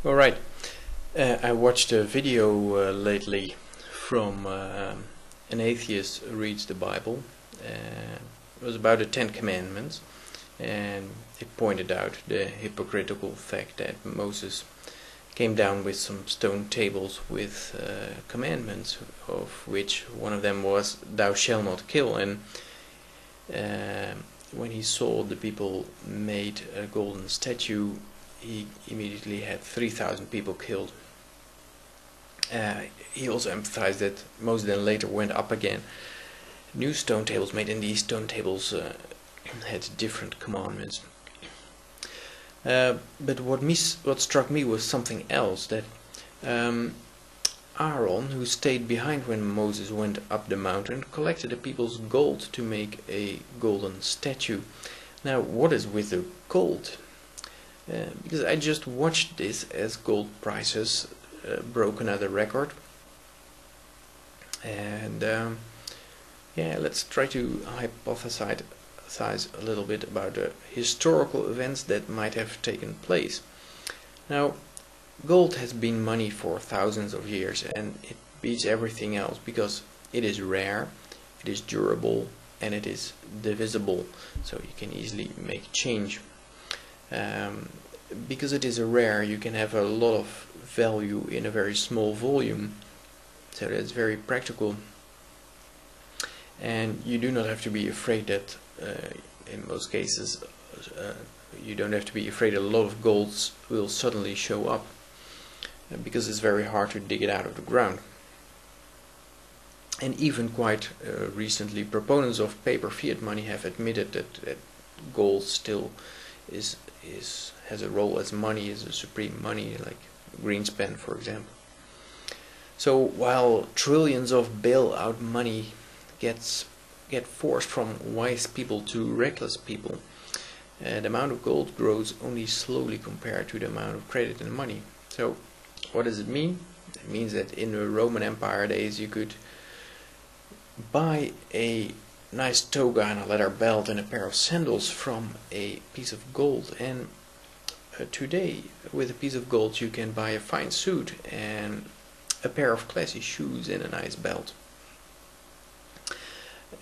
Alright, I watched a video lately from an atheist who reads the Bible. It was about the Ten Commandments, and it pointed out the hypocritical fact that Moses came down with some stone tables with commandments, of which one of them was, "Thou shalt not kill." And when he saw the people made a golden statue, he immediately had 3,000 people killed. He also emphasized that Moses then later went up again. New stone tables made, and these stone tables had different commandments. But what struck me was something else, that Aaron, who stayed behind when Moses went up the mountain, collected the people's gold to make a golden statue. Now, what is with the gold? Because I just watched this as gold prices broke another record, and yeah, let's try to hypothesize a little bit about the historical events that might have taken place. Now, gold has been money for thousands of years, and it beats everything else because it is rare, it is durable, and it is divisible, so you can easily make change. Because it is rare, you can have a lot of value in a very small volume, so that's very practical. And you do not have to be afraid that in most cases you don't have to be afraid a lot of golds will suddenly show up, because it's very hard to dig it out of the ground. And even quite recently, proponents of paper fiat money have admitted that gold still has a role as money, as a supreme money, like Greenspan, for example. So while trillions of bailout money get forced from wise people to reckless people, the amount of gold grows only slowly compared to the amount of credit and money. So what does it mean? It means that in the Roman Empire days you could buy a nice toga and a leather belt and a pair of sandals from a piece of gold, and today with a piece of gold you can buy a fine suit and a pair of classy shoes and a nice belt.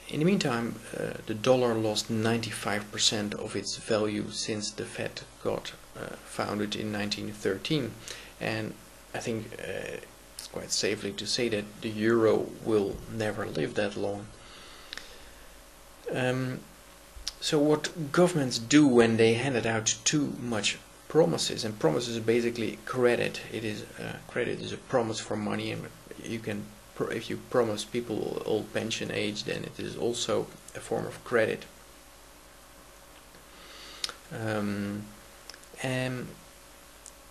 In the meantime, the dollar lost 95% of its value since the Fed got founded in 1913, and I think it's quite safely to say that the euro will never live that long. So what governments do when they handed out too much promises, and promises is basically credit. Credit is a promise for money, and you can, if you promise people old pension age, then it is also a form of credit. And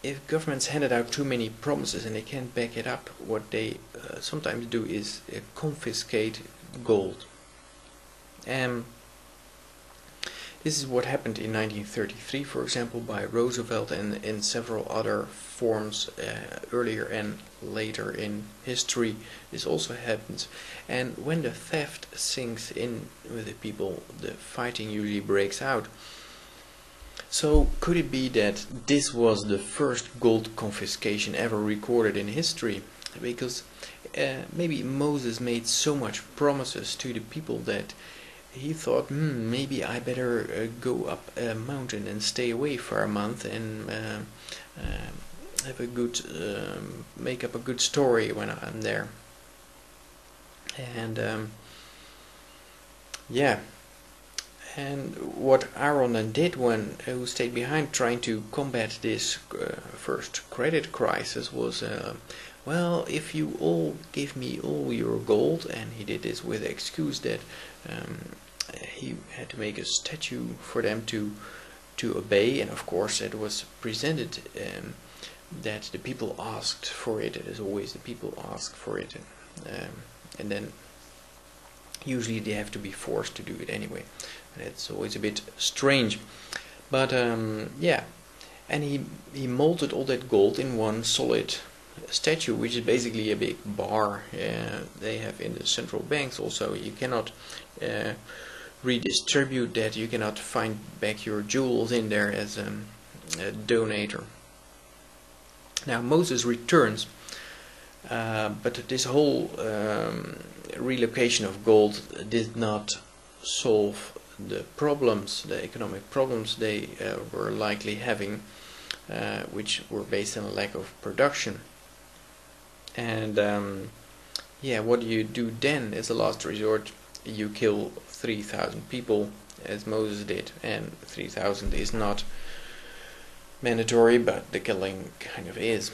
if governments handed out too many promises and they can't back it up, what they sometimes do is confiscate gold. This is what happened in 1933, for example, by Roosevelt, and in several other forms earlier and later in history. This also happens, and when the theft sinks in with the people, the fighting usually breaks out. So could it be that this was the first gold confiscation ever recorded in history? Because maybe Moses made so much promises to the people that he thought, maybe I better go up a mountain and stay away for a month and have a good, make up a good story when I'm there. And yeah, and what Aaron then did, who stayed behind trying to combat this first credit crisis, was well, if you all give me all your gold, and he did this with the excuse that he had to make a statue for them to obey, and of course it was presented that the people asked for it. As always, the people ask for it, and then usually they have to be forced to do it anyway. That's always a bit strange, but yeah, and he molded all that gold in one solid statue, which is basically a big bar they have in the central banks. Also, you cannot redistribute that. You cannot find back your jewels in there as a donator. Now Moses returns, but this whole relocation of gold did not solve the problems, the economic problems they were likely having, which were based on a lack of production. And yeah, what do you do then as a last resort? You kill 3,000 people, as Moses did, and 3,000 is not mandatory, but the killing kind of is.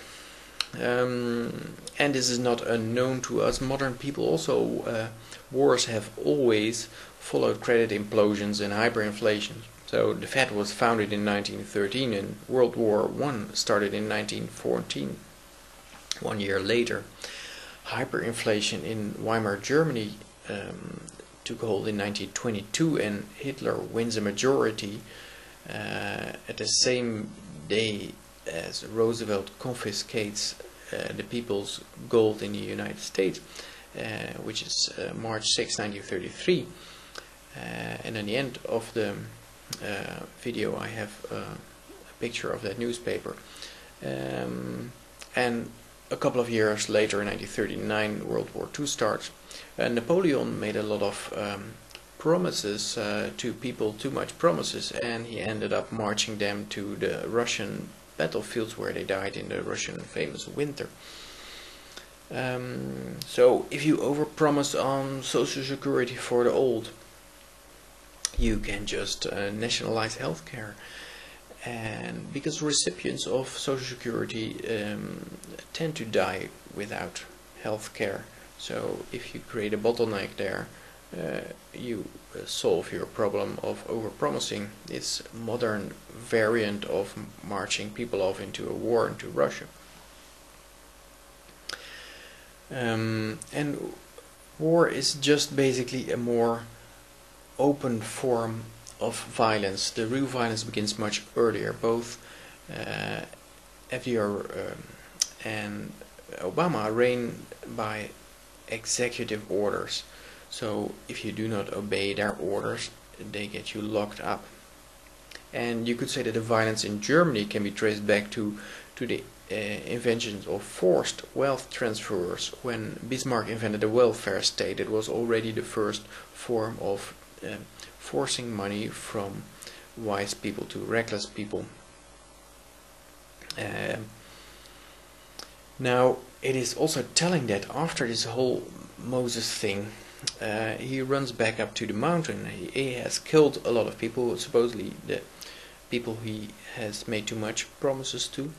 And this is not unknown to us modern people also. Wars have always followed credit implosions and hyperinflation. So the Fed was founded in 1913 and World War I started in 1914. 1 year later, hyperinflation in Weimar Germany took hold in 1922, and Hitler wins a majority at the same day as Roosevelt confiscates the people's gold in the United States, which is March 6, 1933. And at the end of the video I have a picture of that newspaper. And a couple of years later, in 1939, World War II starts. Napoleon made a lot of promises to people, too much promises, and he ended up marching them to the Russian battlefields where they died in the Russian famous winter. So if you overpromise on social security for the old, you can just nationalize healthcare. And because recipients of social security tend to die without healthcare, so if you create a bottleneck there, you solve your problem of overpromising. It's a modern variant of marching people off into a war into Russia. And war is just basically a more open form of violence. The real violence begins much earlier. Both FDR and Obama reign by executive orders. So if you do not obey their orders, they get you locked up. And you could say that the violence in Germany can be traced back to the inventions of forced wealth transfers. When Bismarck invented the welfare state, it was already the first form of forcing money from wise people to reckless people. Now, it is also telling that after this whole Moses thing, he runs back up to the mountain. He has killed a lot of people, supposedly the people he has made too much promises to.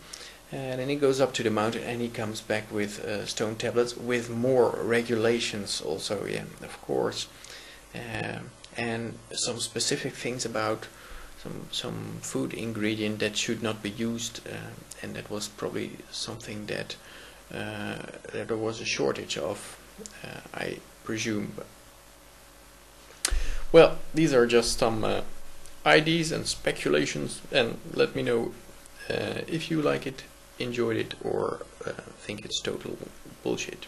And then he goes up to the mountain and he comes back with stone tablets with more regulations also, yeah, of course. And some specific things about some food ingredient that should not be used, and that was probably something that there was a shortage of, I presume. Well, these are just some ideas and speculations, and let me know if you like it, enjoyed it, or think it's total bullshit.